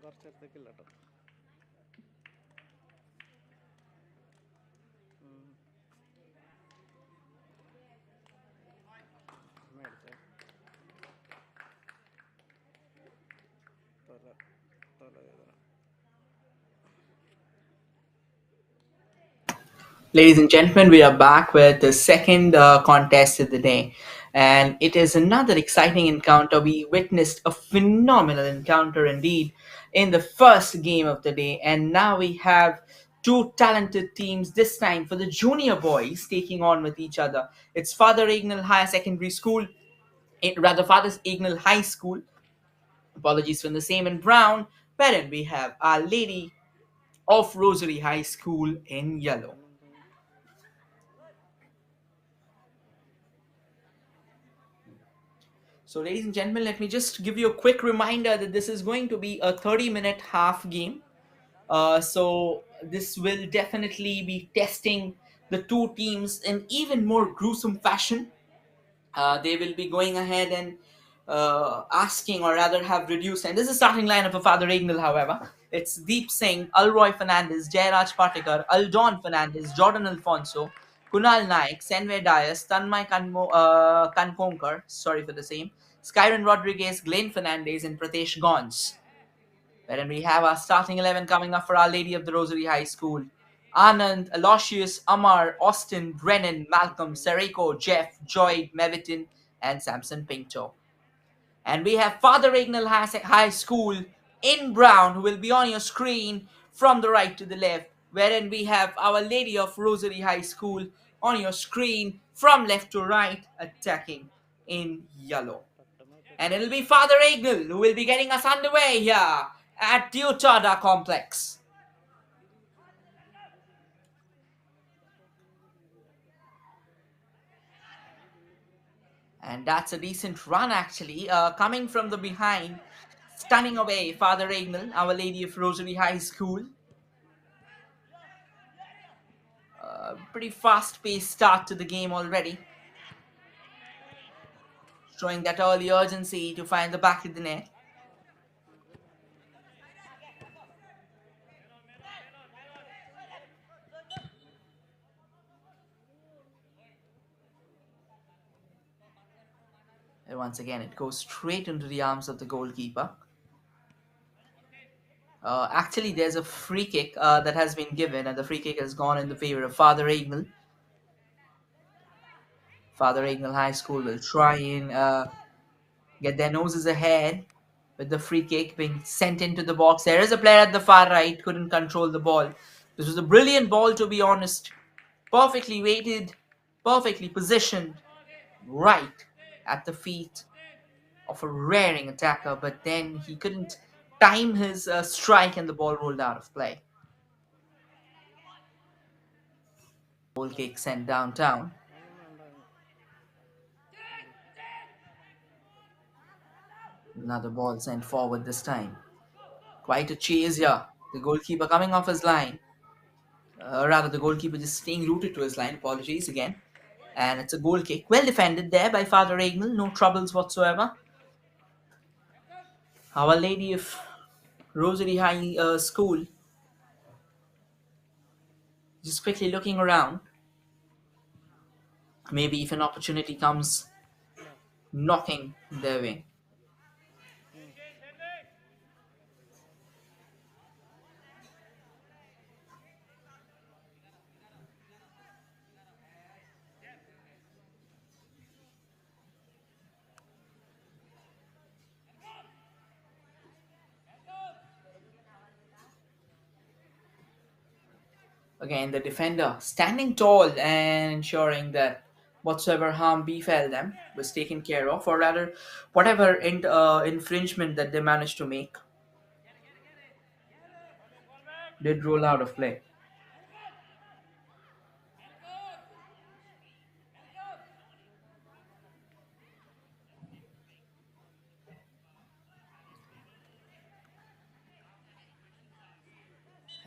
ಬರ್ಸಿರ್ದಕ್ಕಿಲ್ಲ ಟ ಮೇಡ್ತೆ ತೊಲೆ ತೊಲೆ ಇದರ Ladies and gentlemen, we are back with the second contest of the day, and it is another exciting encounter. We witnessed a phenomenal encounter indeed in the first game of the day, and now we have two talented teams this time for the junior boys taking on with each other. It's Father Agnel High Secondary School, rather Father Agnel High School. Apologies for the same in brown, wherein we have Our Lady of Rosary High School in yellow. So, ladies and gentlemen, let me just give you a quick reminder that this is going to be a 30-minute half game. So, this will definitely be testing the two teams in even more gruesome fashion. They will be going ahead and asking, or rather, have reduced. And this is starting lineup for Father Ignal, however. It's Deep Singh, Alroy Fernandez, Jairaj Patikar, Aldon Fernandez, Jordan Alfonso, Kunal Naik, Senve Dias, Tanmay Kankonkar, sorry for the same, Skyron Rodriguez, Glenn Fernandez, and Pratesh Gons. Wherein we have our starting 11 coming up for Our Lady of the Rosary High School. Anand, Aloysius, Amar, Austin, Brennan, Malcolm, Sereko, Jeff, Joy, Mevitin, and Samson Pinto. And we have Father Agnel High School in brown, who will be on your screen from the right to the left, wherein we have Our Lady of Rosary High School on your screen from left to right, attacking in yellow. And it'll be Father Agnel who will be getting us underway here at Tutada Complex. And that's a decent run, actually. Coming from the behind, stunning away Father Agnel, Our Lady of Rosary High School. Pretty fast-paced start to the game already, showing that early urgency to find the back of the net. And once again, it goes straight into the arms of the goalkeeper. Actually, there's a free kick that has been given, and the free kick has gone in the favor of Father Agnel. Father Agnel High School will try and get their noses ahead with the free kick being sent into the box. There is a player at the far right, couldn't control the ball. This was a brilliant ball, to be honest. Perfectly weighted, perfectly positioned, right at the feet of a raring attacker, but then he couldn't time his strike and the ball rolled out of play. Goal kick sent downtown. Another ball sent forward this time. Quite a chase here. The goalkeeper coming off his line. Rather, the goalkeeper just staying rooted to his line. Apologies again. And it's a goal kick. Well defended there by Father Agnel. No troubles whatsoever. Our Lady of Rosary High School. Just quickly looking around. Maybe if an opportunity comes knocking their way. Again, the defender standing tall and ensuring that whatsoever harm befell them was taken care of, or rather, whatever infringement that they managed to make did roll out of play.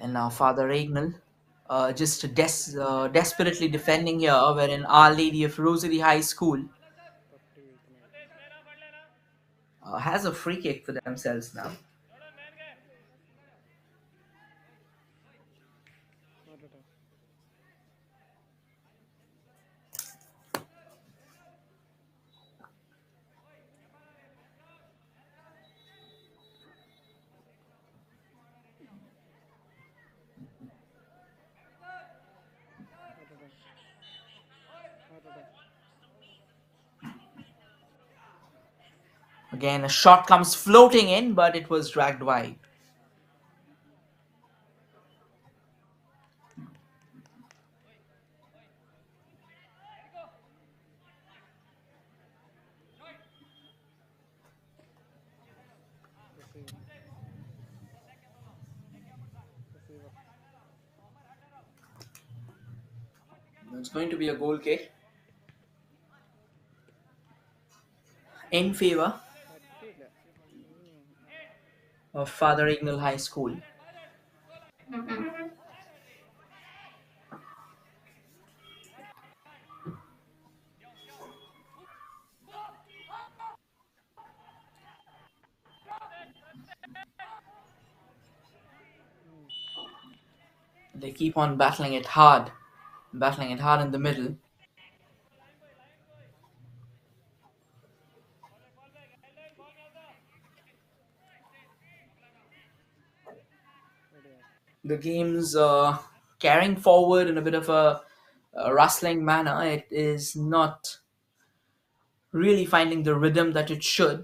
And now Father Agnel just desperately defending here, wherein Our Lady of Rosary High School has a free kick for themselves now. Again, a shot comes floating in, but it was dragged wide. Receiver. Receiver. It's going to be a goal kick in favor പറ്റിയില്ല. ഉം. of Father Agnel High School. They keep on battling it hard in the middle. എവിടെയാ? The game's carrying forward in a bit of a rustling manner. It is not really finding the rhythm that it should.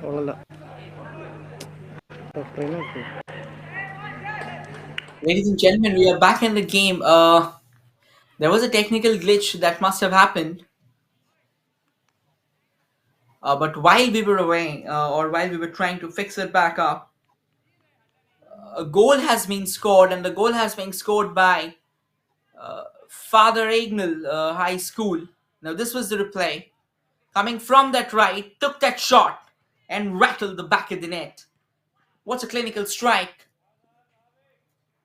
ഗോളല്ല. റഫറിനെ നോക്ക്. Ladies and gentlemen, we are back in the game. There was a technical glitch that must have happened, but while we were away, or while we were trying to fix it back up, a goal has been scored, and the goal has been scored by Father Agnel High School. Now, this was the replay. Coming from that right, took that shot and rattled the back of the net. What's a clinical strike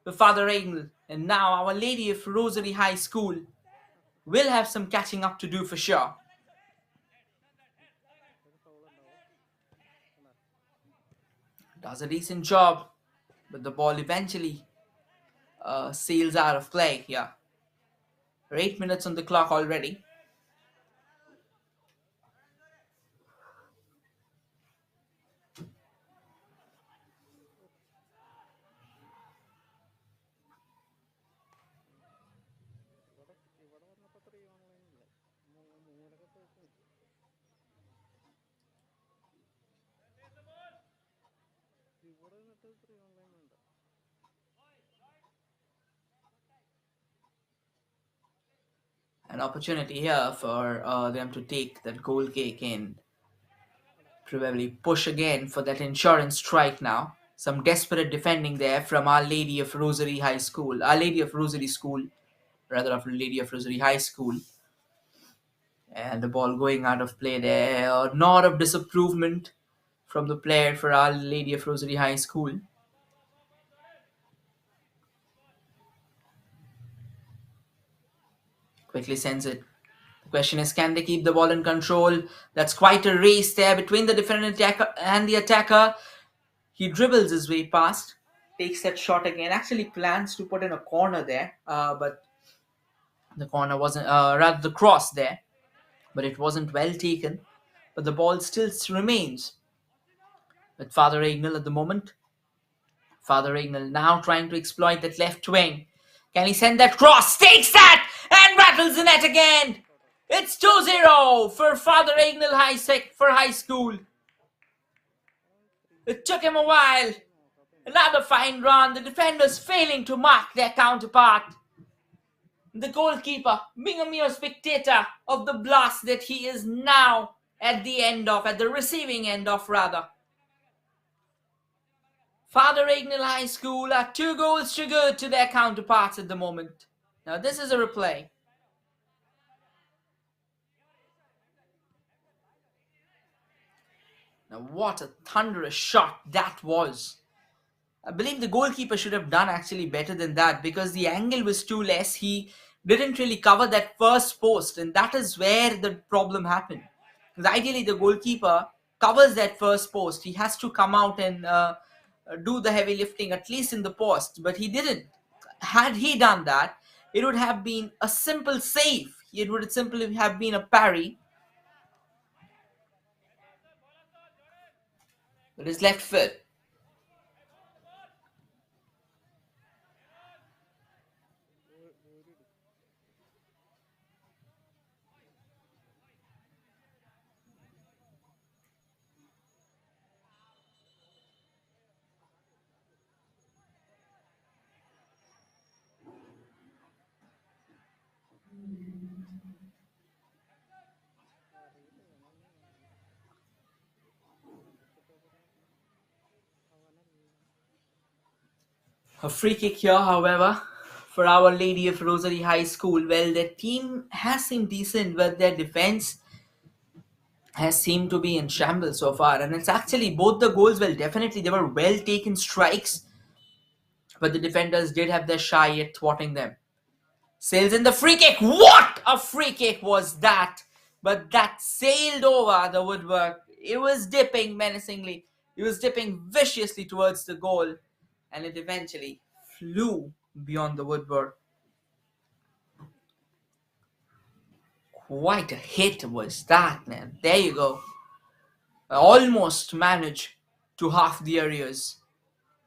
for Father Agnel? And now, Our Lady of Rosary High School will have some catching up to do for sure. Does a decent job, but the ball eventually sails out of play here. 8 minutes on the clock already. ഇവിടെ വന്നപ്പോൾ 3 online ഇല്ല. മൂന്നിലൊക്കെ പോയിട്ടുണ്ട്. 1, 2, 3 online വേണ്ട. An opportunity here for them to take that goal kick and probably push again for that insurance strike now. Some desperate defending there from Our Lady of Rosary High School. Our Lady of Rosary School, rather of Lady of Rosary High School. And the ball going out of play there. A nod of disapproval from the player for Our Lady of Rosary High School. Quickly sends it. The question is, can they keep the ball in control? That's quite a race there between the defender and the attacker. He dribbles his way past, takes that shot again. Actually plans to put in a corner there, but the corner wasn't, rather the cross there, but it wasn't well taken. But the ball still remains with Father Agnel at the moment. Father Agnel now trying to exploit that left wing. Can he send that cross? Takes that and rattles the net again. It's 2-0 for Father Agnel for high school. It took him a while. Another fine run. The defenders failing to mark their counterpart. The goalkeeper being a mere spectator of the blast that he is now at the receiving end of rather. Father Agnel High School are 2 goals to good to their counterparts at the moment. Now this is a replay. Now what a thunderous shot that was. I believe the goalkeeper should have done actually better than that because the angle was too less. He didn't really cover that first post, and that is where the problem happened. Because ideally the goalkeeper covers that first post. He has to come out and do the heavy lifting at least in the post, but he didn't. Had he done that, it would have been a simple save. It would simply have been a parry. But his left foot. A free kick here, however, for Our Lady of Rosary High School. Well, their team has seemed decent, but their defense has seemed to be in shambles so far. And it's actually both the goals, well, definitely they were well taken strikes, but the defenders did have their shy at thwarting them. Sails in the free kick. What a free kick was that! But that sailed over the woodwork. It was dipping menacingly. It was dipping viciously towards the goal, and it eventually flew beyond the woodwork. Quite a hit was that, man. There you go. I almost managed to half the areas.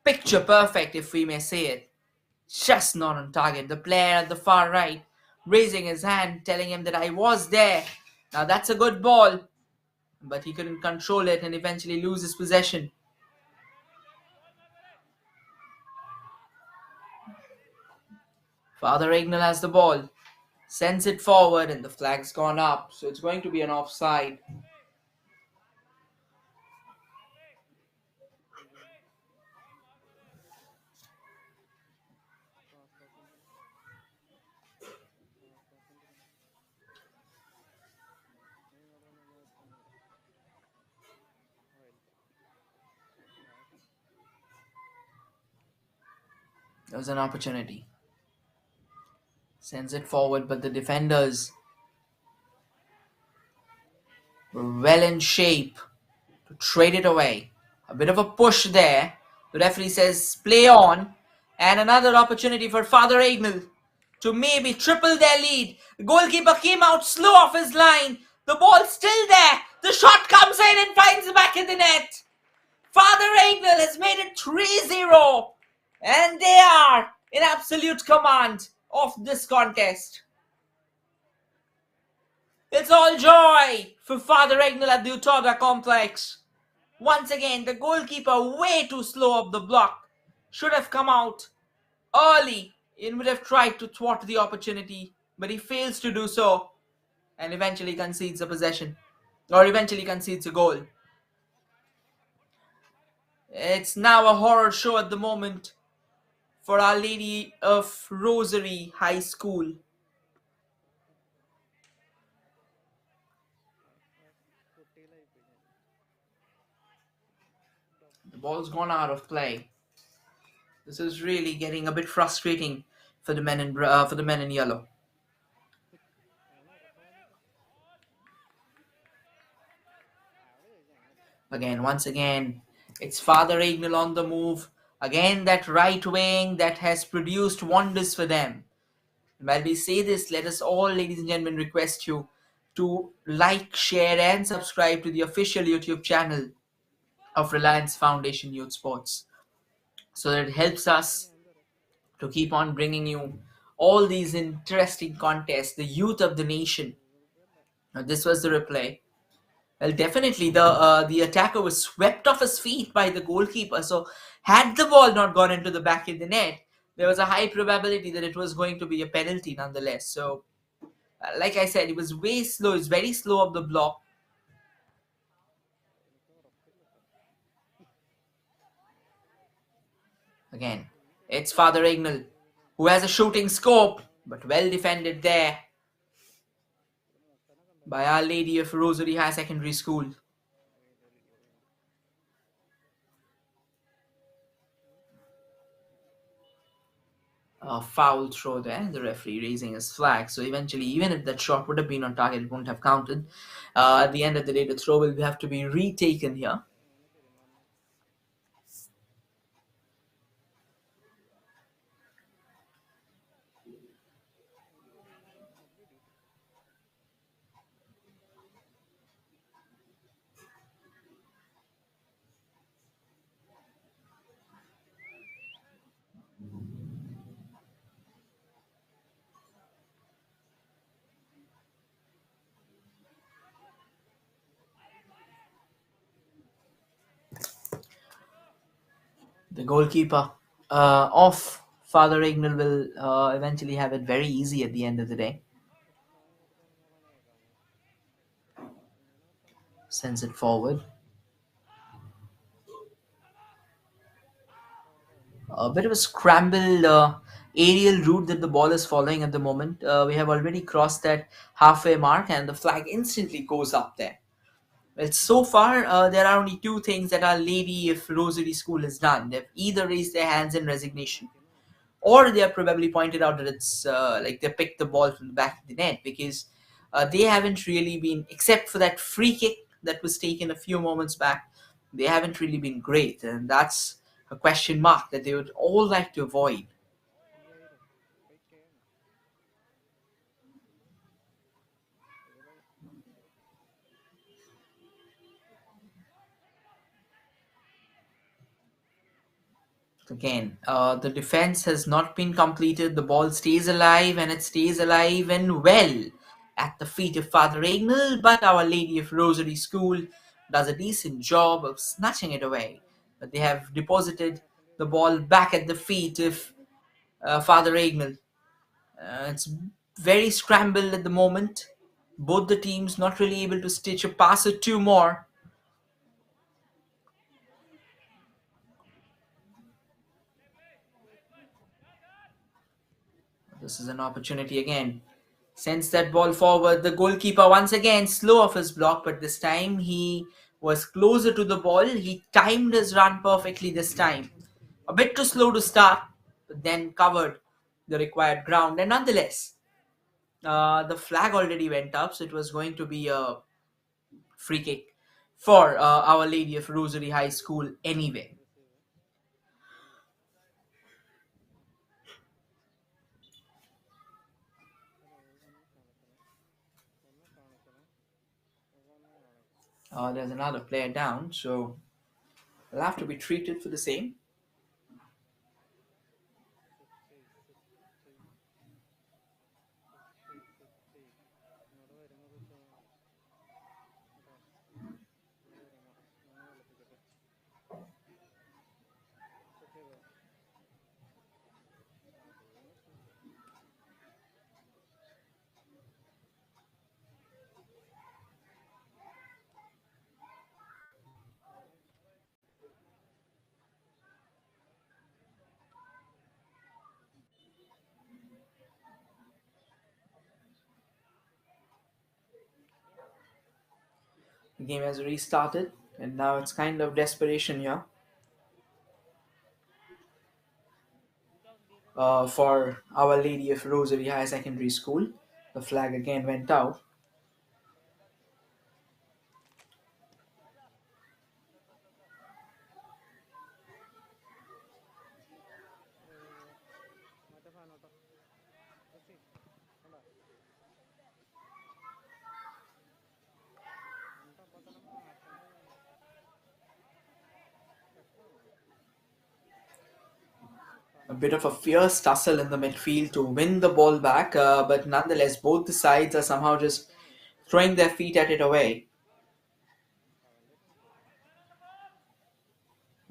Picture perfect, if we may say it. Just not on target. The player at the far right raising his hand, telling him that I was there. Now that's a good ball. But he couldn't control it and eventually lose his possession. Father Agnel has the ball. Sends it forward and the flag's gone up. So it's going to be an offside. There was an opportunity. Sends it forward, but the defenders were well in shape to trade it away. A bit of a push there. The referee says play on. And another opportunity for Father Agnel to maybe triple their lead. The goalkeeper came out slow off his line. The ball's still there. The shot comes in and finds the back of the net. Father Agnel has made it 3-0. And they are in absolute command of this contest. It's all joy for Father Agnel at the Utoda complex. Once again, the goalkeeper way too slow up the block. Should have come out early and would have tried to thwart the opportunity, but he fails to do so and eventually concedes a possession or eventually concedes a goal. It's now a horror show at the moment for Our Lady of Rosary High School. കുട്ടിയിലായിപ്പോയി ഞാൻ. The ball's gone out of play. This is really getting a bit frustrating for the men in yellow. അങ്ങനെ ഉറപ്പാവുന്നില്ല. അവിടെ ചോദിച്ചാൽ അങ്ങോട്ട്. Again, once again, it's Father Agnel on the move. Again, that right wing that has produced wonders for them. While we say this, let us all, ladies and gentlemen, request you to like, share, and subscribe to the official YouTube channel of Reliance Foundation Youth Sports so that it helps അത് us ഞാൻ എന്താ പറയുക. to keep on bringing you all these interesting contests, the youth of the nation. Google Pay അല്ല. Now, this was the replay. Well, definitely the attacker was swept off his feet by the goalkeeper. So, had the ball not gone into the back of the net, there was a high probability that it was going to be a penalty nonetheless. So, like I said, it was way slow. It's very slow up the block. എനിക്ക് ഉറപ്പില്ല കേട്ടോ. Again, ഈ it's കളിയിൽ Father ആരും Ignal, കളിക്കുന്നത് who has a shooting scope, but well defended there ഇവിടെ മുട്ടനെ കണ്ടല്ലോ. by Our Lady of Rosary High Secondary School. A foul throw there, the referee raising his flag. So eventually, even if that shot would have been on target, it wouldn't have counted. At the end of the day, the throw will have to be retaken here. എങ്ങനെ പെരുമാറണം. അടിപൊളി. The goalkeeper of Father Ignal will eventually have it very easy at the end of the day. സാധനം കൊടുക്കാനെന്നുള്ളതാണ് ഏകാന്തം. ഇങ്ങനെ വർത്താനം പറയാൻ Sends it forward. A bit of a scrambled aerial route that the ball is following at the moment. We have already crossed that halfway mark, and the flag instantly goes up there. Well, so far, there are only two things that Our Lady of Rosary School has done. They've either raised their hands in resignation, മാറ്റിയെന്ന് പറഞ്ഞു. or they have probably pointed out that it's like they picked the ball from the back of the net because they haven't really been, except for that free kick that was taken a few moments back, they haven't really been great. And that's a question mark that they would all like to avoid. 5000 5K ആണ്. ഇവിടെ Again, the defense has not been completed. The ball stays alive and it stays alive and well at the feet of Father Agnel, but Our Lady of Rosary School does a decent job of snatching it away. But they have deposited the ball back at the feet of Father Agnel. It's very scrambled at the moment. Both the teams not really able to stitch a pass or two more. This is an opportunity again. Sends that ball forward. The goalkeeper once again slow off his block, but this time he was closer to the ball. He timed his run perfectly this time. A bit too slow to start, but then covered the required ground. And nonetheless, the flag already went up, so it was going to be a free kick for Our Lady of Rosary High School anyway. Receive. Hello ഒന്ന് കാണിക്കണേ. ഒന്ന് കാണിക്കണേ. ഒന്ന് കാണിക്കണം. There's another player down, so they'll have to be treated for the same. Switch ഇങ്ങോട്ട് വരുന്നത് വെച്ചാൽ കേട്ടോ ഇങ്ങോട്ട് വരുമ്പോൾ ഞാൻ കളിപ്പിക്കട്ടെ. The game has restarted, and now it's kind of desperation here for Our Lady of Rosary High Secondary School. The flag again went out. മറ്റേ സാധനം കേട്ടോ ജെസ്സി കണ്ടോ എന്നിട്ട് അപ്പം തന്നെ മാറ്റേണ്ടത് പ്രശ്നമാണ് A bit of a fierce tussle in the midfield to win the ball back, but nonetheless, both the sides are somehow just throwing their feet at it away.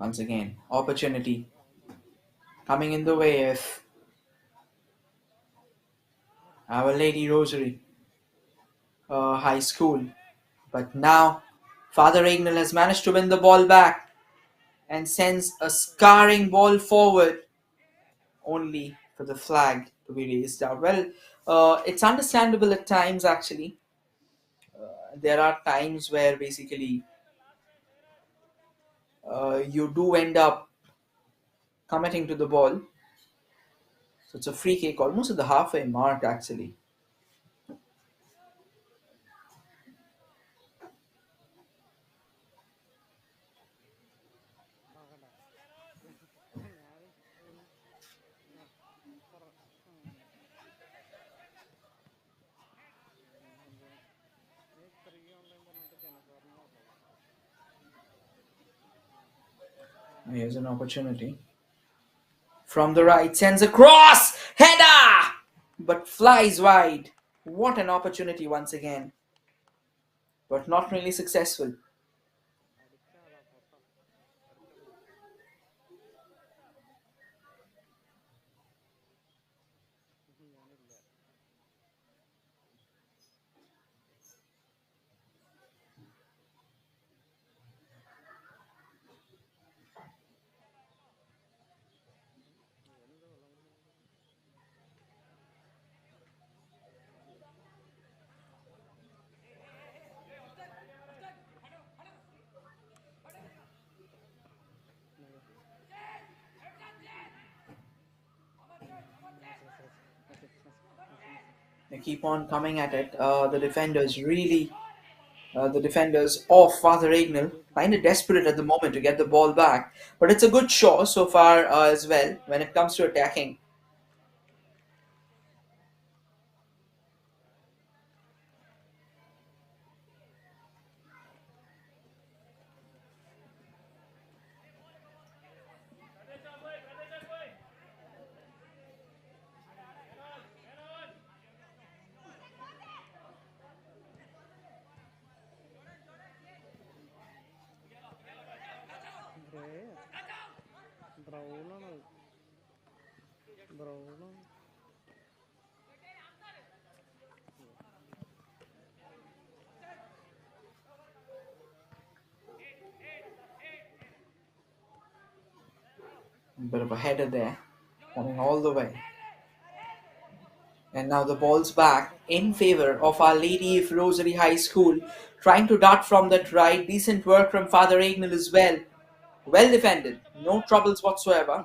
Once again, opportunity coming in the way of Our Lady Rosary High School. But now, Father Agnel has managed to win the ball back and sends a scarring ball forward, only for the flag to be raised out. Well, it's understandable at times actually. There are times where basically you do end up committing to the ball. So it's a free kick almost at the halfway mark actually. നോക്കണ്ട ഞാനും ആ പറ എന്ത് നീ 3 online പറഞ്ഞിട്ട് ജനസാറിന് നോക്കാം Here's an opportunity. From the right, sends a cross! Header! But flies wide. What an opportunity once again. But not really successful. അടിച്ചാതാ പൊട്ട അടിച്ചോളൂ ഞാനില്ല ഇവനെന്ത് വെള്ളം കുടിക്കുന്നു They keep on coming at it. The defenders of Father Agnel, kind of desperate at the moment to get the ball back. But it's a good show so far as well when it comes to attacking. ബ്രൗണാണത് ബ്രൗണാണ് Bit of a header there, coming all the way. And now the ball's back in favor of Our Lady of Rosary High School, trying to dart from that right. Decent work from Father Agnel as well. Well defended, no troubles whatsoever.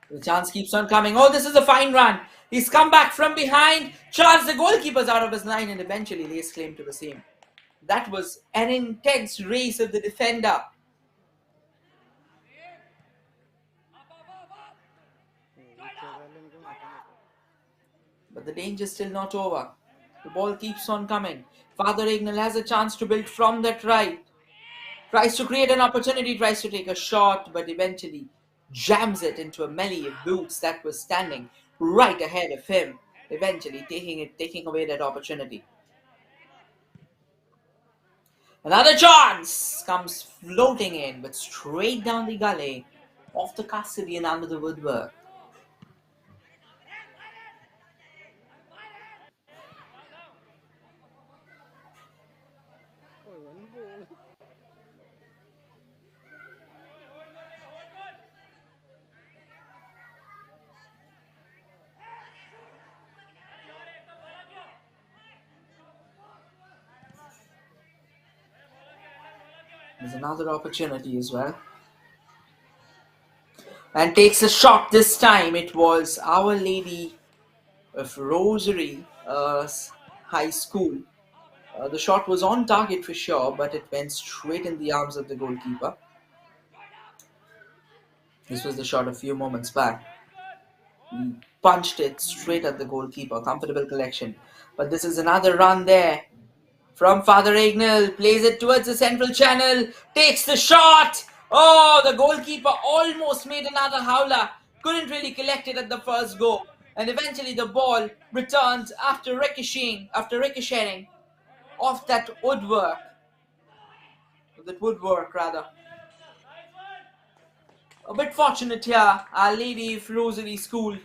The chance keeps on coming. Oh, this is a fine run. He's come back from behind. Charles, the goalkeeper's out of his line and eventually lays claim to the same. That was an intense race of the defender. ചെയ്താലും എനിക്ക് മാറ്റാൻ പറ്റും But the danger's still not over. The ball keeps on coming. Father Agnel has a chance to build from that right. Tries to create an opportunity, tries to take a shot, but eventually jams it into a melee of boots that was standing right ahead of him, eventually taking away that opportunity. Another chance comes floating in, but straight down the gully, off the custody and under the woodwork. ഓ ഇവൻ ball There's another opportunity as well. And takes a shot this time. It was Our Lady of Rosary High School. The shot was on target for sure, but it went straight in the arms of the goalkeeper. This was the shot a few moments back. He punched it straight at the goalkeeper. Comfortable collection. But this is another run there from Fr Agnel. Plays it towards the central channel. Takes the shot. Oh, the goalkeeper almost made another howler. Couldn't really collect it at the first go. And eventually the ball returned after ricocheting off that woodwork rather. A bit fortunate here. Our Lady of Rosary School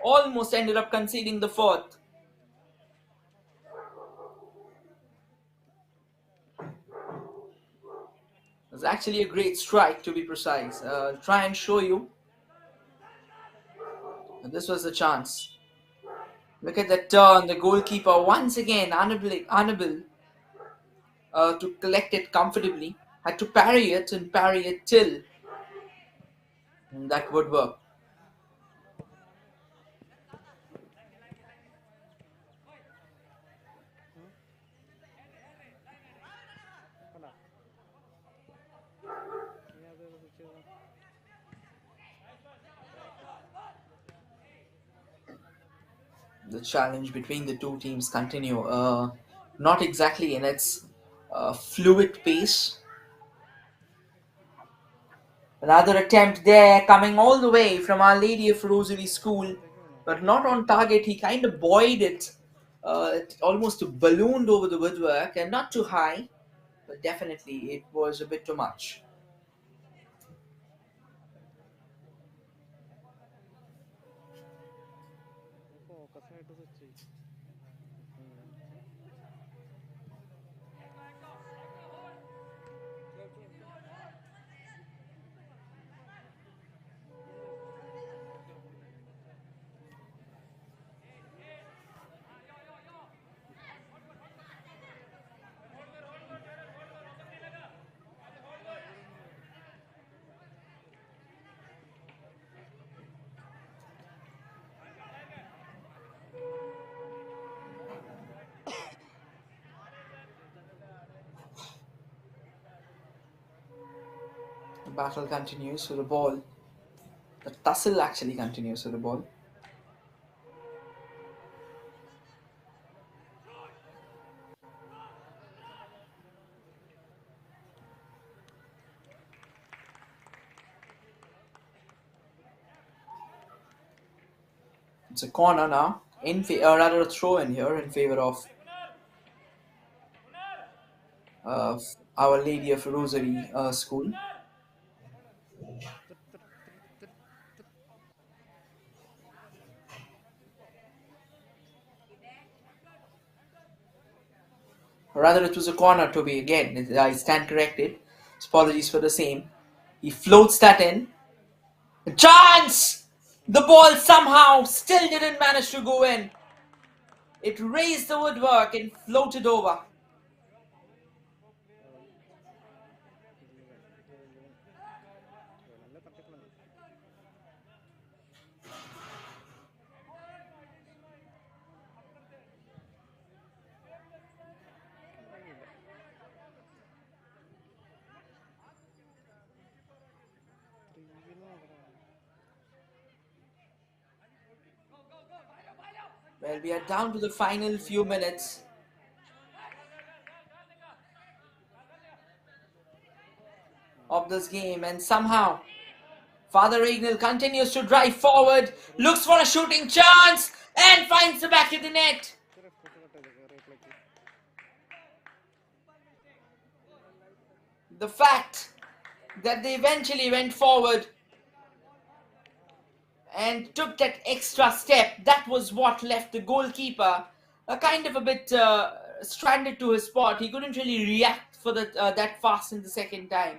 almost ended up conceding the fourth. It was actually a great strike, to be precise. I'll try and show you. And this was the chance. Look at that turn. The goalkeeper once again unable to collect it comfortably. Had to parry it and parry it till that woodwork. കണ്ടാ നീ അത് switch ചെയ്താ The challenge between the two teams continue. Not exactly in its fluid pace. Another attempt there, coming all the way from Our Lady of Rosary School, പുറത്തേക്ക് വേണോ but not on target. He kind of buoyed it. It almost ballooned over the woodwork, and not too high, but definitely it was a bit too much. ഫോക്കസായിട്ട് switch ചെയ്യും The battle continues for the ball. The tussle actually continues for the ball. It's a corner now, or rather a throw in here in favor of uh, Our Lady of Rosary School. Or rather, it was a corner to be again. I stand corrected. Apologies for the same. He floats that in. A chance! The ball somehow still didn't manage to go in. It raised the woodwork and floated over. നല്ല തട്ടിക്കളഞ്ഞു Well, we are down to the final few minutes of this game, and somehow Fr Agnel continues to drive forward, looks for a shooting chance, and finds the back of the net. The fact that they eventually went forward and took that extra step, that was what left the goalkeeper kind of a bit stranded to his spot. He couldn't really react for that fast in the second time,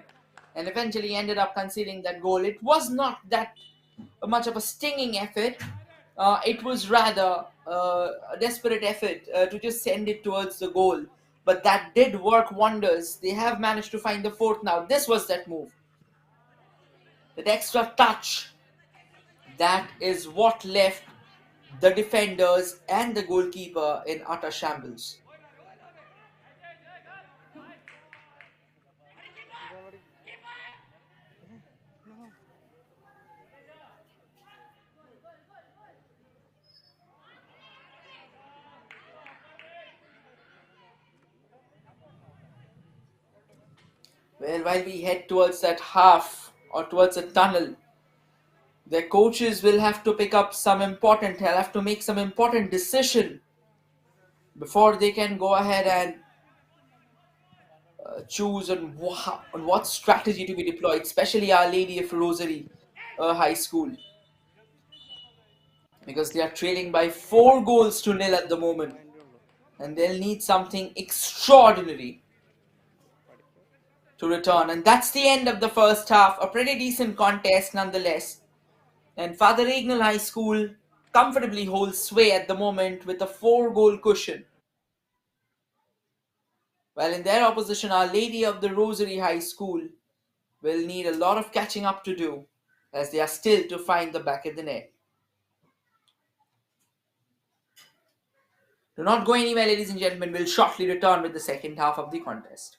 and eventually ended up conceding that goal. It was not that much of a stinging effort. It was rather a desperate effort to just send it towards the goal. but that did work wonders. They have managed to find the fourth now. This was that move. That extra touch. That is what left the defenders and the goalkeeper in utter shambles. Goal അടി. No. Well, while we head towards that half or towards a tunnel, their coaches will have to pick up some important, they'll have to make some important decision before they can go ahead and choose on what strategy to be deployed, especially Our Lady of Rosary High School, because they are trailing by 4 goals to nil at the moment, Point ഉള്ളൂ. and they'll need something extraordinary പഠിപ്പ്. to return. And that's the end of the first half. A pretty decent contest nonetheless. And Fr Agnel High School comfortably holds sway at the moment with a 4 goal cushion. While in their opposition, Our Lady of the Rosary High School will need a lot of catching up to do as they are still to find the back of the net. Do not go anywhere, ladies and gentlemen. We'll shortly return with the second half of the contest.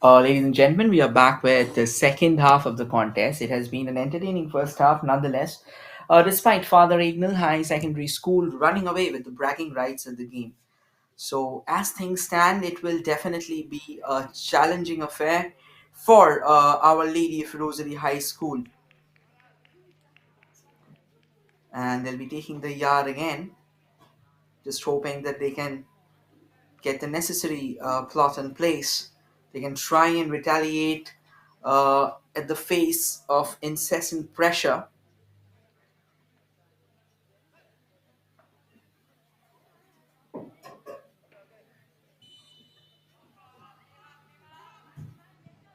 Ladies and gentlemen, we are back with the second half of the contest. It has been an entertaining first half, nonetheless, despite Father Agnel High Secondary School running away with the bragging rights of the game. So, as things stand, it will definitely be a challenging affair for Our Lady of Rosary High School, and they'll be taking the yard again, just hoping that they can get the necessary plot in place. They can try and retaliate at the face of incessant pressure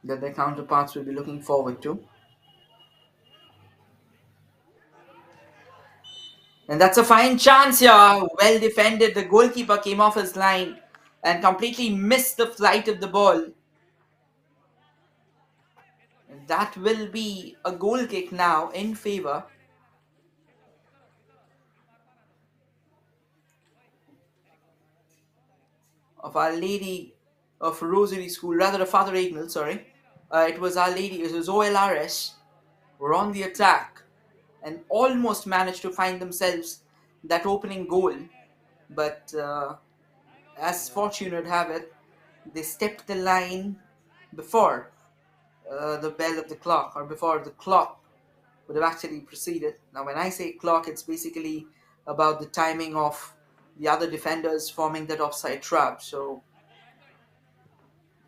that their counterparts will be looking forward to. And that's a fine chance here. Well defended. The goalkeeper came off his line and completely missed the flight of the ball. And that will be a goal kick now in favor of Our Lady of Rosary School, rather of Father Agnel, sorry. It was Our Lady, it was OLRS, were on the attack and almost managed to find themselves that opening goal. But as fortune would have it, they stepped the line before the bell of the clock, or before the clock would have actually proceeded. Now, when I say clock, it's basically about the timing of the other defenders forming that offside trap. So,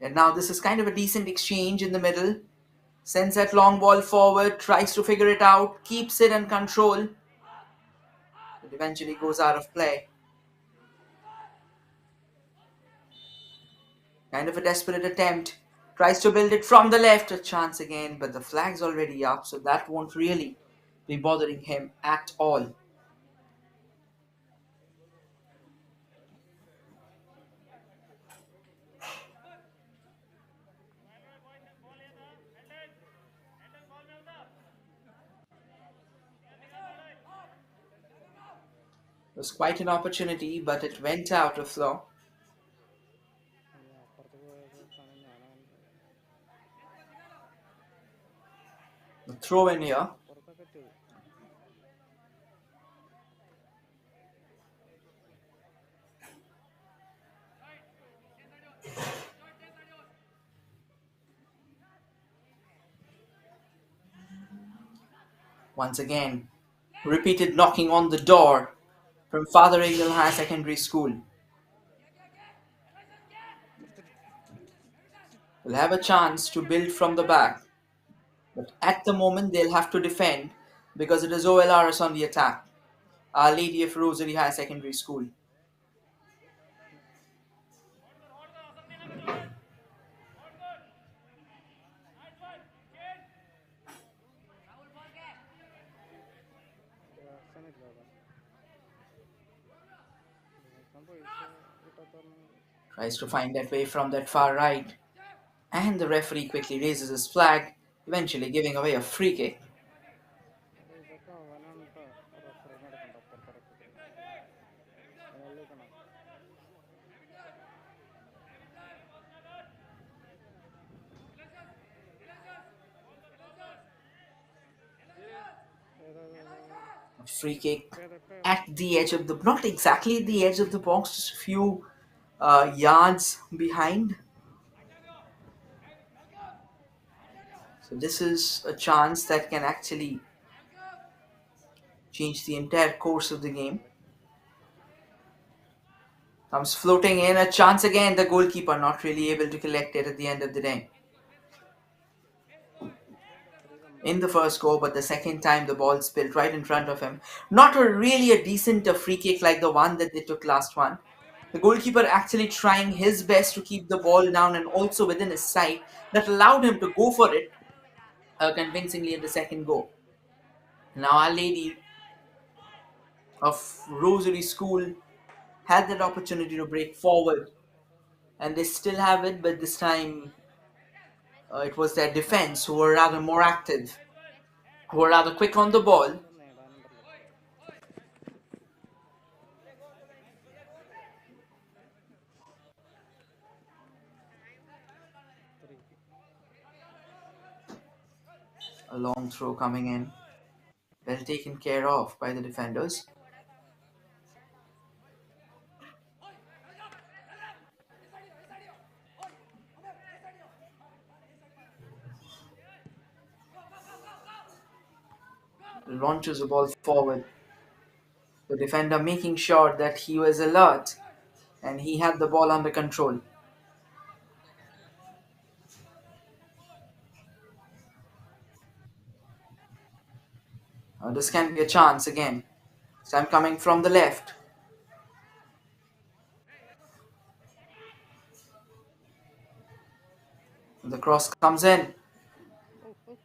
and now this is kind of a decent exchange in the middle. Sends that long ball forward, tries to figure it out, keeps it in control, but eventually goes out of play. Kind of a desperate attempt. Tries to build it from the left, a chance again, but the flag's already up, so that won't really be bothering him at all. It was quite an opportunity, but it went out of floor. അയ്യോ അപ്പുറത്ത് പോയപ്പോഴാണ് ഞാനവൻ്റെ The throw in here. അപ്പുറത്തൊക്കെ ചെയ്തു. Once again, repeated knocking on the door from Father Agnel High Secondary School. Will have a chance to build from the back, but at the moment they'll have to defend because it is OLRS on the attack. Our Lady of Rosary High Secondary School. Reaction ഇല്ല അതാ reaction പൈസ കിട്ടാത്തതാണ്. Tries to find that way from that far right, and the referee quickly raises his flag, eventually giving away a free kick. ഇതൊക്കെ അവനാണ് കേട്ടോ റെഫറിനെ എടുക്കണ്ട അപ്പുറത്തിറക്കിട്ട് മുകളിലേക്കണം. A free kick at the edge of the, not exactly the edge of the box, just a few yards behind. So this is a chance that can actually change the entire course of the game. Comes floating in, a chance again. The goalkeeper not really able to collect it at the end of the day. In the first go, but the second time the ball spilled right in front of him. Not really a decent free kick like the one that they took last one. The goalkeeper actually trying his best to keep the ball down and also within his sight that allowed him to go for it convincingly in the second go. Now Our Lady of Rosary School had that opportunity to break forward, and they still have it, but this time it was their defense who were rather more active, who were rather quick on the ball. ഇത് നേടാനുണ്ടല്ലോ A long throw coming in. Well taken care of by the defenders. Launches the ball forward. The defender making sure that he was alert and he had the ball under control. This can be a chance again. This time coming from the left. The cross comes in. Oh, oh.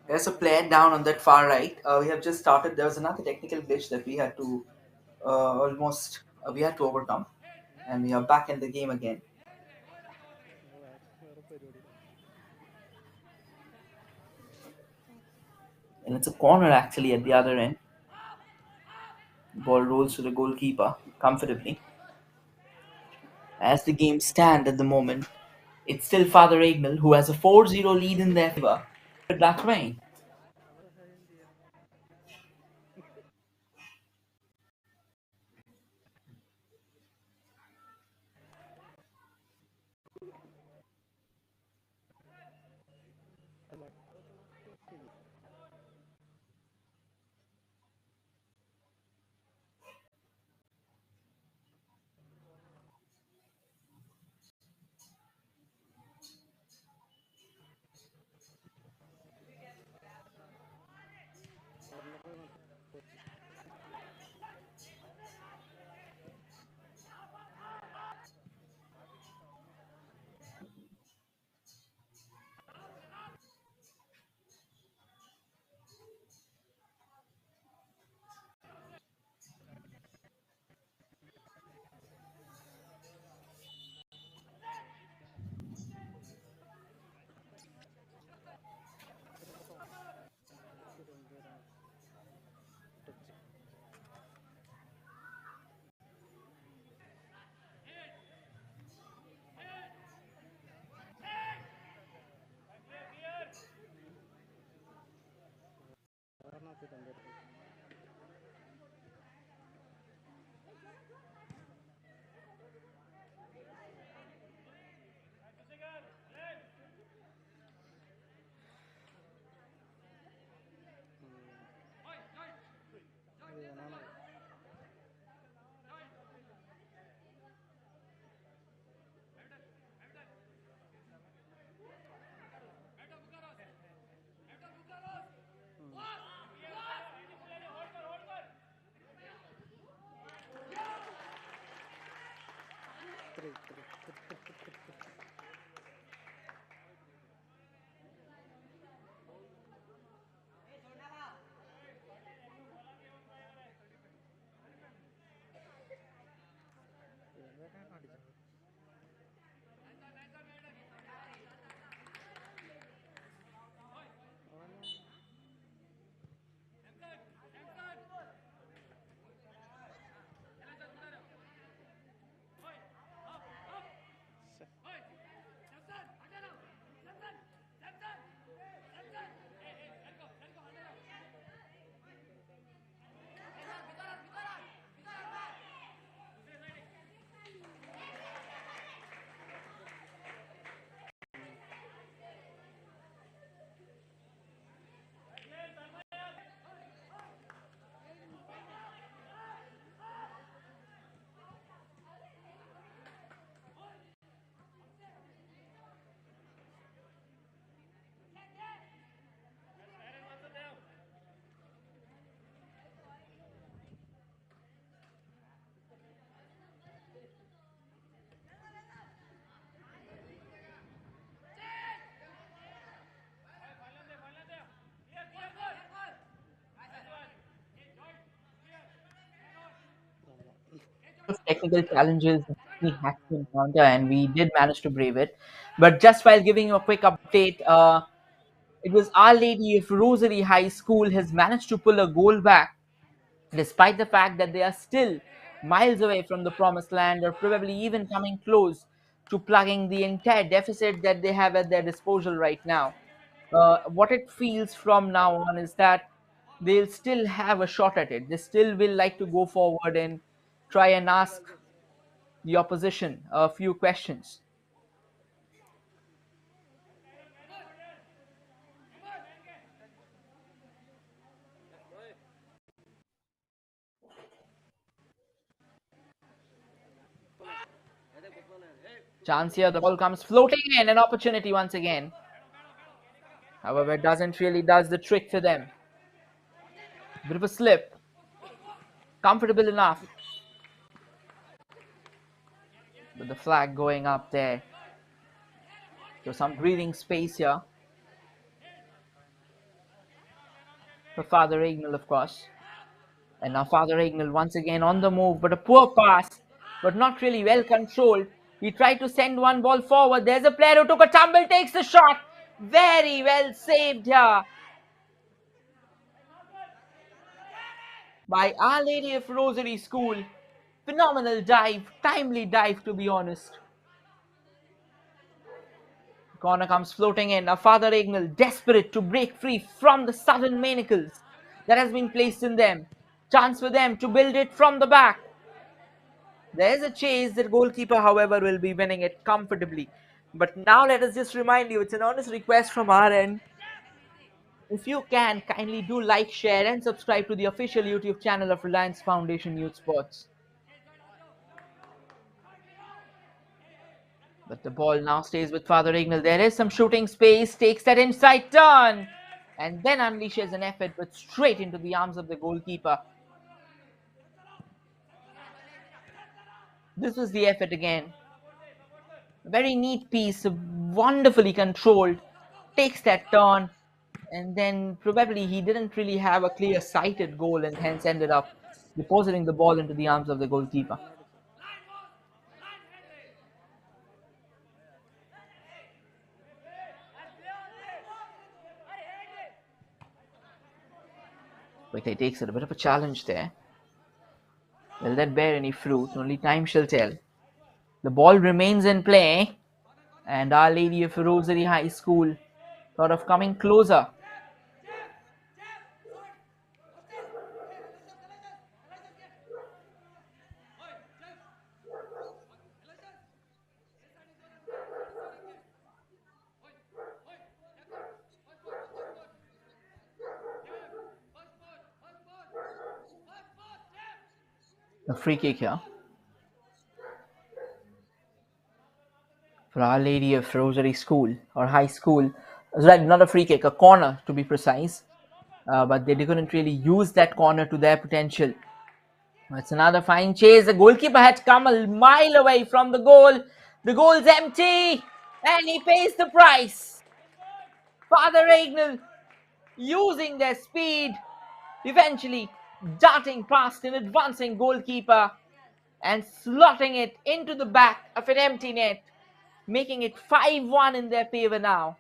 There's a player down on that far right. We have just started. There was another technical glitch that we had to we had to overcome, and we are back in the game again. വേറെ പരിപാടി And it's a corner actually at the other end. Ball rolls to the goalkeeper comfortably. As the game stand at the moment, it's still Father Agnel who has a 4-0 lead in their favor. That way. അവരെ സഹായം ചെയ്യാം അല്ല touch കാരണത്തിൽ എൻ്റെ അടുത്ത് ഞാനാണ് of technical challenges that we had to encounter, and we did manage to brave it. But just while giving you a quick update, it was Our Lady of Rosary High School has managed to pull a goal back, despite the fact that they are still miles away from the promised land, or probably even coming close to plugging the entire deficit that they have at their disposal right now. What it feels from now on is that they'll still have a shot at it. They still will like to go forward and try and ask the opposition a few questions. Chance here, the ball comes floating in, an opportunity once again. However, it doesn't really does the trick for them. Bit of a slip, comfortable enough, with the flag going up there. So some breathing space here for Father Agnel, of course. And now Father Agnel once again on the move, but a poor pass, but not really well controlled. He tried to send one ball forward. There's a player who took a tumble, takes the shot. Very well saved here by Our Lady of Rosary School. Phenomenal dive, timely dive to be honest. Corner comes floating in. Now Father Agnel desperate to break free from the sudden manacles that has been placed in them. Chance for them to build it from the back. There's a chase. The goalkeeper, however, will be winning it comfortably. But now let us just remind you, it's an honest request from our end. If you can, kindly do like, share, and subscribe to the official YouTube channel of Reliance Foundation Youth Sports. But the ball now stays with Father Ignal. There is some shooting space, takes that inside turn, and then unleashes an effort, but straight into the arms of the goalkeeper. This was the effort again. A very neat piece, wonderfully controlled, takes that turn, and then probably he didn't really have a clear sighted goal and hence ended up depositing the ball into the arms of the goalkeeper. Quickly takes it, a bit of a challenge there. Will that bear any fruit? Only time shall tell. The ball remains in play, and Our Lady of Rosary High School sort of coming closer. A free kick here for Our Lady of Rosary School or High School. Right, not a free kick, a corner to be precise. But they couldn't really use that corner to their potential. It's another fine chase. The goalkeeper had come a mile away from the goal. The goal's empty, and he pays the price. Father Agnel using their speed, eventually darting past an advancing goalkeeper and slotting it into the back of an empty net, making it 5-1 in their favor now.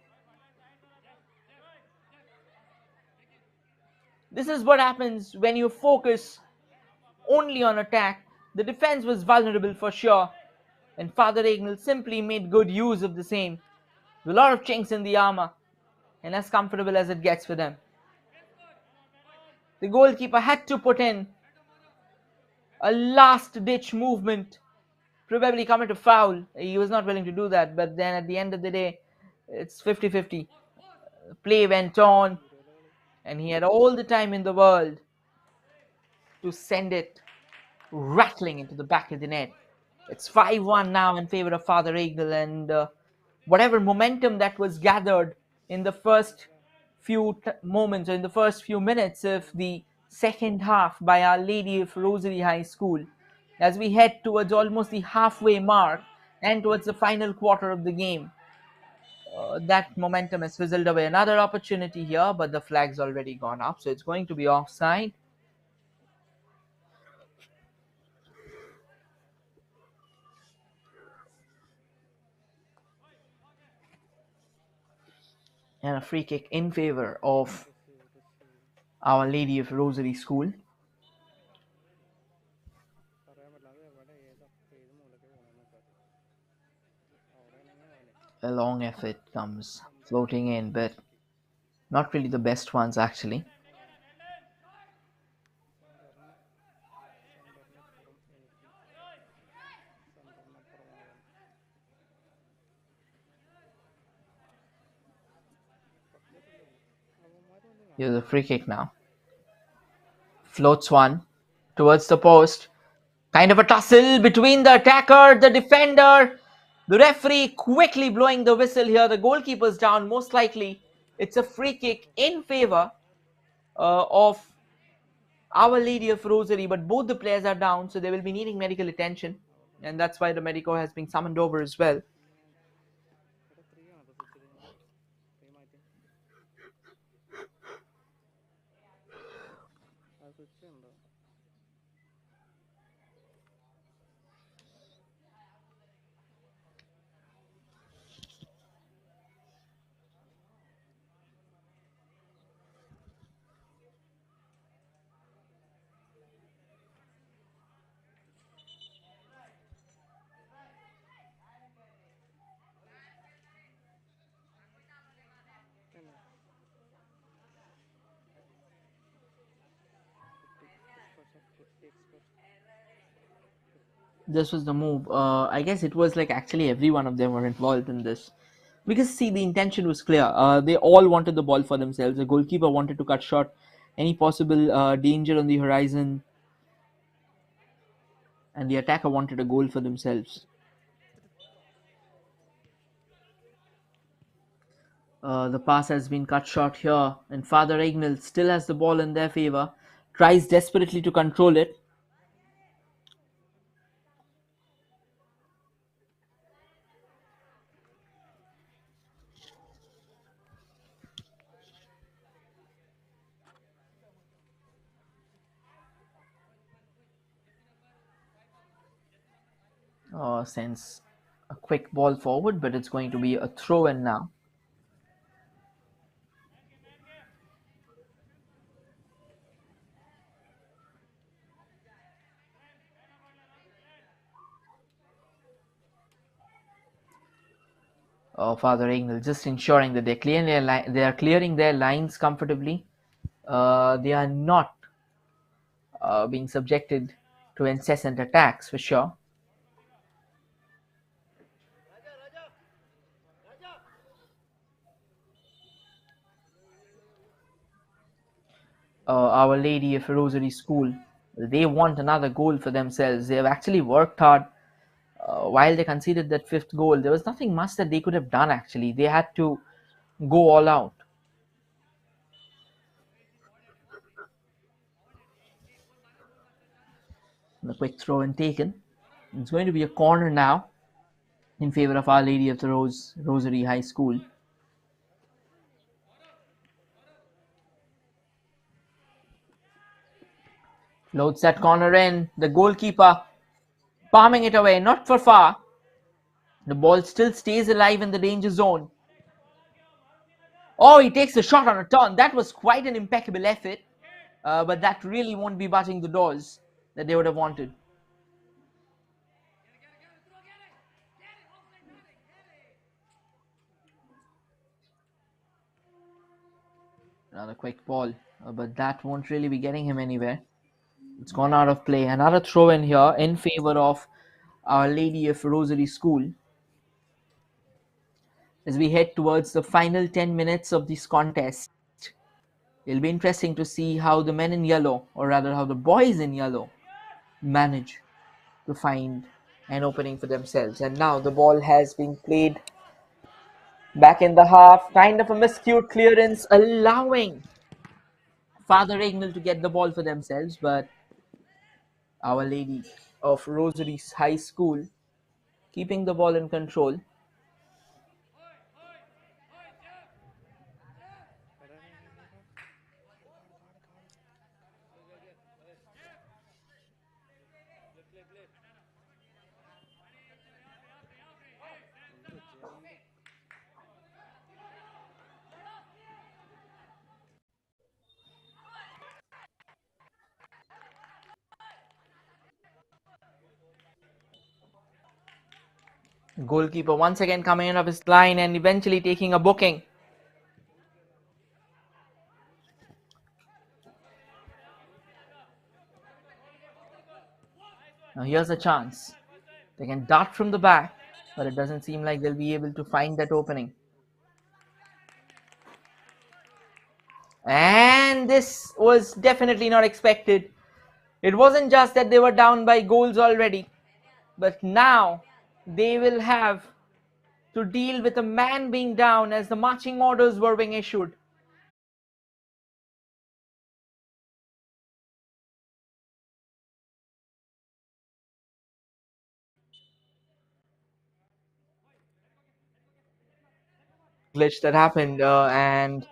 This is what happens when you focus only on attack. The defense was vulnerable for sure, and Father Agnel simply made good use of the same. A lot of chinks in the armor, and as comfortable as it gets for them. The goalkeeper had to put in a last-ditch movement, probably commit a foul. He was not willing to do that, but then at the end of the day, it's 50-50. Play went on, and he had all the time in the world to send it rattling into the back of the net. It's 5-1 now in favor of Father Agnel, and whatever momentum that was gathered in the first few moments or in the first few minutes of the second half by Our Lady of Rosary High School, as we head towards almost the halfway mark and towards the final quarter of the game, that momentum has fizzled away. Another opportunity here, but the flag's already gone up, so it's going to be offside. And a free kick in favor of receive, receive. Our Lady of Rosary School. പറയാൻ പറ്റില്ല അത് എവിടെ ഏത് മൂലക്ക് പോകണമെന്ന് നമുക്കറിയാം അവിടെ ആണെങ്കിൽ അവനെ A long effort comes സെൻറ്ററിന് floating in, but പുറത്തേക്ക് not really the best ones actually. സെൻറ്ററിന് സെൻറ്ററിനപ്പുറം എനിക്ക് സെൻറ്ററിനപ്പുറം അവൻ പറ്റിയിട്ടില്ലേ ഉള്ളൂ അവന്മാർ വന്ന് Here's a കാണും free kick now. Floats one towards the post. Kind of a tussle between the attacker, the defender. The referee quickly blowing the whistle here. The goalkeeper's down. Most likely, it's a free kick in favor of Our Lady of Rosary, but both the players are down, so they will be needing medical attention. And that's why the medico has been summoned over as well. ഇവിടെ three ആണ് അപ്പോൾ switch ചെയ്ത് three മാറ്റി അത് switch ഉണ്ടോ പിന്നെ fifty expert This was the move. I guess it was like actually every one of them were involved in this. Because, see, the intention was clear. They all wanted the ball for themselves. The goalkeeper wanted to cut short any possible danger on the horizon, and the attacker wanted a goal for themselves. The pass has been cut short here, and Father Agnel still has the ball in their favor. Tries desperately to control it. Sends a quick ball forward, but it's going to be a throw in now. Father Agnel just ensuring that they are clearing their lines comfortably. They are not being subjected to incessant attacks for sure. Our Lady of Rosary School, they want another goal for themselves. They have actually worked hard. While they conceded that fifth goal, there was nothing much that they could have done actually. They had to go all out. The quick throw and taken. It's going to be a corner now in favor of Our Lady of the Rosary High School. Loads that corner in. The goalkeeper palming it away, not for far. The ball still stays alive in the danger zone. Oh, he takes a shot on a turn. That was quite an impeccable effort, but that really won't be butting the doors that they would have wanted. Another quick ball, but that won't really be getting him anywhere. It's gone out of play. Another throw in here in favor of Our Lady of Rosary School as we head towards the final 10 minutes of this contest. It'll be interesting to see how the men in yellow, or rather how the boys in yellow, manage to find an opening for themselves. And now the ball has been played back in the half, kind of a miscued clearance, allowing Father Agnel to get the ball for themselves, but Our Lady of Rosary's High School keeping the ball in control. Goalkeeper once again coming out of his line and eventually taking a booking. Now here's a chance. They can dart from the back, but it doesn't seem like they'll be able to find that opening. And this was definitely not expected. It wasn't just that they were down by goals already, but now they will have to deal with a man being down as the marching orders were being issued. Glitch that happened, and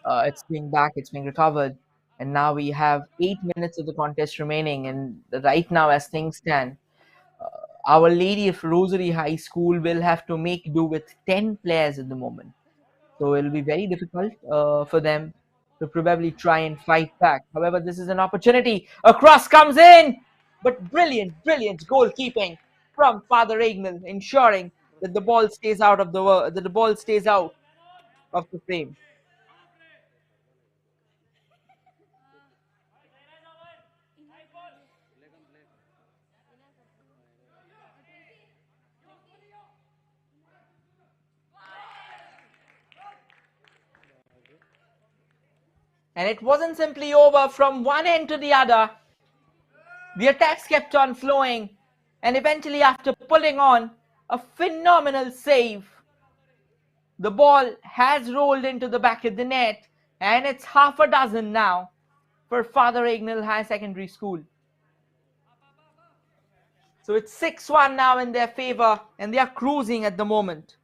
it's being back, it's being recovered, and now we have 8 minutes of the contest remaining. And right now, as things stand, Our Lady of Rosary High School will have to make do with 10 players at the moment. So it'll be very difficult for them to probably try and fight back. However, this is an opportunity. A cross comes in, but brilliant, brilliant goalkeeping from Father Agnel, ensuring that the ball stays out of that the ball stays out of the frame. And it wasn't simply over from one end to the other. The attacks kept on flowing, and eventually, after pulling on a phenomenal save, the ball has rolled into the back of the net, and it's half a dozen now for Father Agnel High Secondary School. So it's 6-1 now in their favor, and they are cruising at the moment.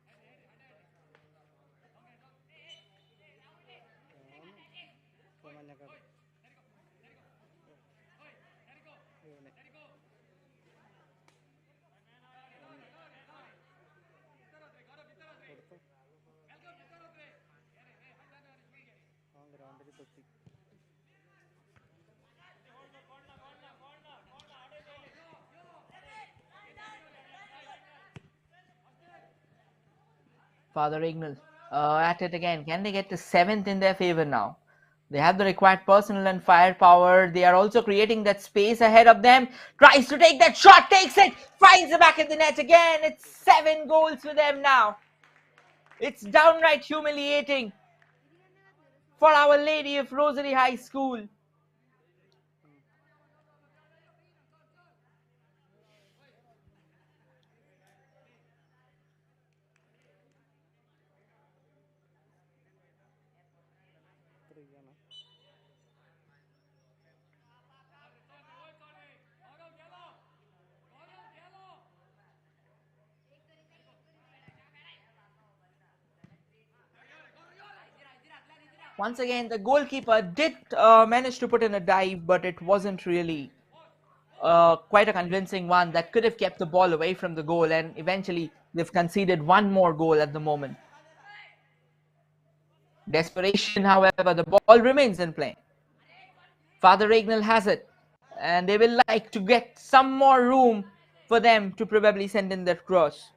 Father Agnel at it again. Can they get the seventh in their favor now? They have the required personnel and firepower. They are also creating that space ahead of them. Tries to take that shot, takes it, finds the back of the net again. It's 7 goals for them now. It's downright humiliating for Our Lady of Rosary High School. Once again, the goalkeeper did manage to put in a dive, but it wasn't really quite a convincing one that could have kept the ball away from the goal, and eventually they've conceded one more goal at the moment. Desperation, however, the ball remains in play. Father Agnel has it, and they will like to get some more room for them to probably send in that cross.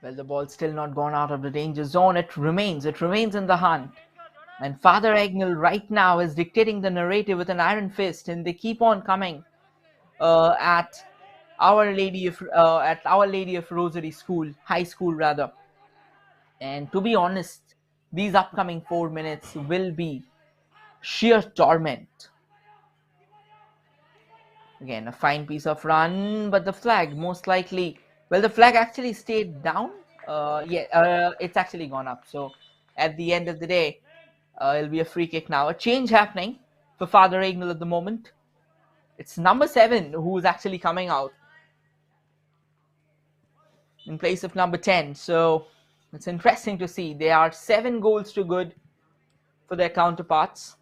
Well, the ball's still not gone out of the danger zone. It remains in the hunt. And Father Agnel right now is dictating the narrative with an iron fist, and they keep on coming at Our Lady of Rosary School, High School rather. And to be honest, these upcoming 4 minutes will be sheer torment. Again, a fine piece of run, but the flag most likely. Well, the flag actually stayed down. It's actually gone up. So at the end of the day, it'll be a free kick now. A change happening for Father Agnel at the moment. It's number 7 who's actually coming out in place of number 10. So it's interesting to see. They are 7 goals to good for their counterparts.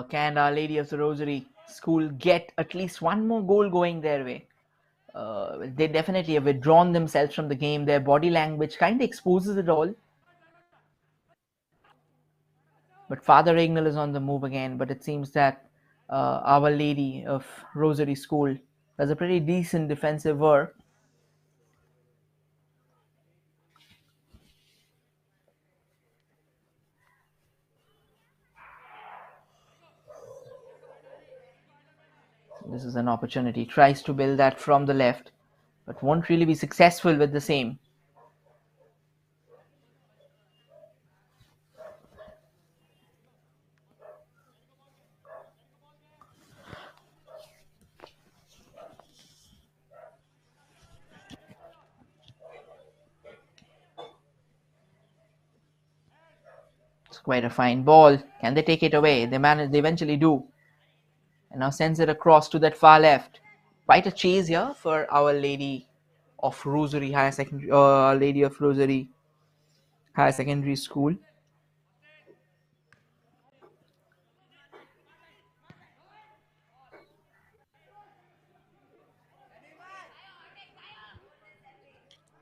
Can Our Lady of the Rosary School get at least one more goal going their way? They definitely have withdrawn themselves from the game. Their body language kind of exposes it all. But Father Agnel is on the move again. But it seems that Our Lady of Rosary School has a pretty decent defensive work. This is an opportunity. Tries to build that from the left, but won't really be successful with the same. It's quite a fine ball. Can they take it away? They manage. They eventually do, and now sends it across to that far left. Quite a chase here for Our Lady of Rosary Higher Secondary, Lady of Rosary Higher Secondary School.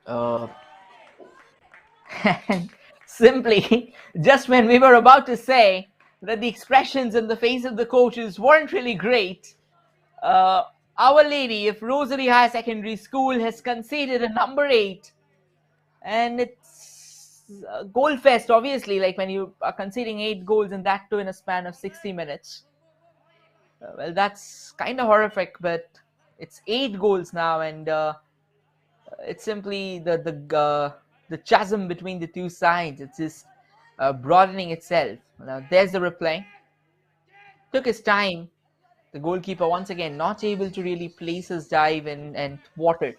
Uh, and simply, just when we were about to say that the expressions in the face of the coaches weren't really great, uh, Our Lady of Rosary Higher Secondary School has conceded a number 8, and it's a goal fest, obviously, like when you are conceding 8 goals and that too in a span of 60 minutes. Well, that's kind of horrific, but it's 8 goals now, and it's simply the chasm between the two sides. It's just broadening itself. Now, there's the replay. Took his time. The goalkeeper once again not able to really place his dive and thwart it.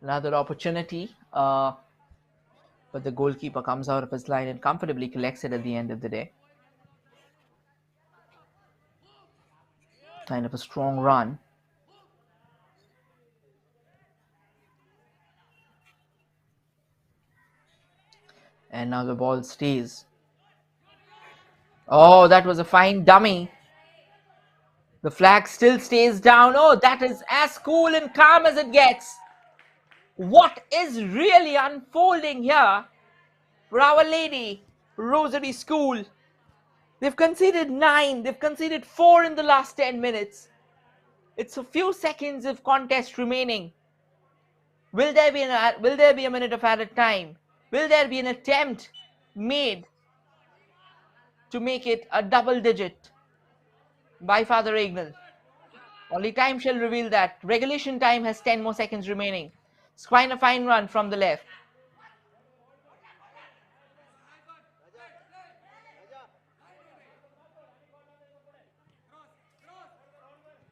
Another opportunity, but the goalkeeper comes out of his line and comfortably collects it at the end of the day. Kind of a strong run. And now the ball stays. Oh, that was a fine dummy. The flag still stays down. Oh, that is as cool and calm as it gets. What is really unfolding here for Our Lady Rosary School? They've conceded 9. They've conceded 4 in the last 10 minutes. It's a few seconds of contest remaining. Will there be a minute of added time? Will there be an attempt made to make it a double digit by Father Agnel? Only time shall reveal that. Regulation time has 10 more seconds remaining. It's quite a fine run from the left.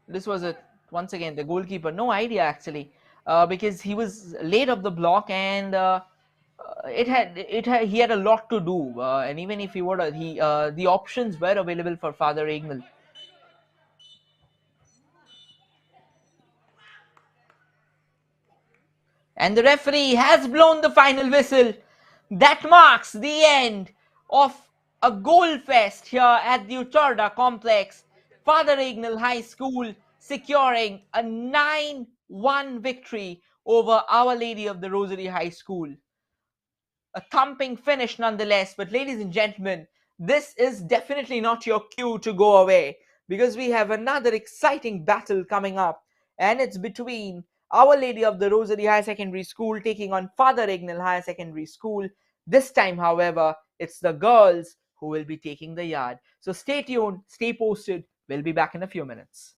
This was a once again the goalkeeper no idea actually, because he was late of the block, and he had a lot to do, and even if he would the options were available for Father Agnel. And the referee has blown the final whistle. That marks the end of a goal fest here at the Utarda complex. Father Agnel High School securing a 9-1 victory over Our Lady of the Rosary High School. A thumping finish nonetheless. But ladies and gentlemen, this is definitely not your cue to go away, because we have another exciting battle coming up, and it's between Our Lady of the Rosary Higher Secondary School taking on Father Agnel Higher Secondary School. This time, however, it's the girls who will be taking the yard. So stay tuned, stay posted. We'll be back in a few minutes.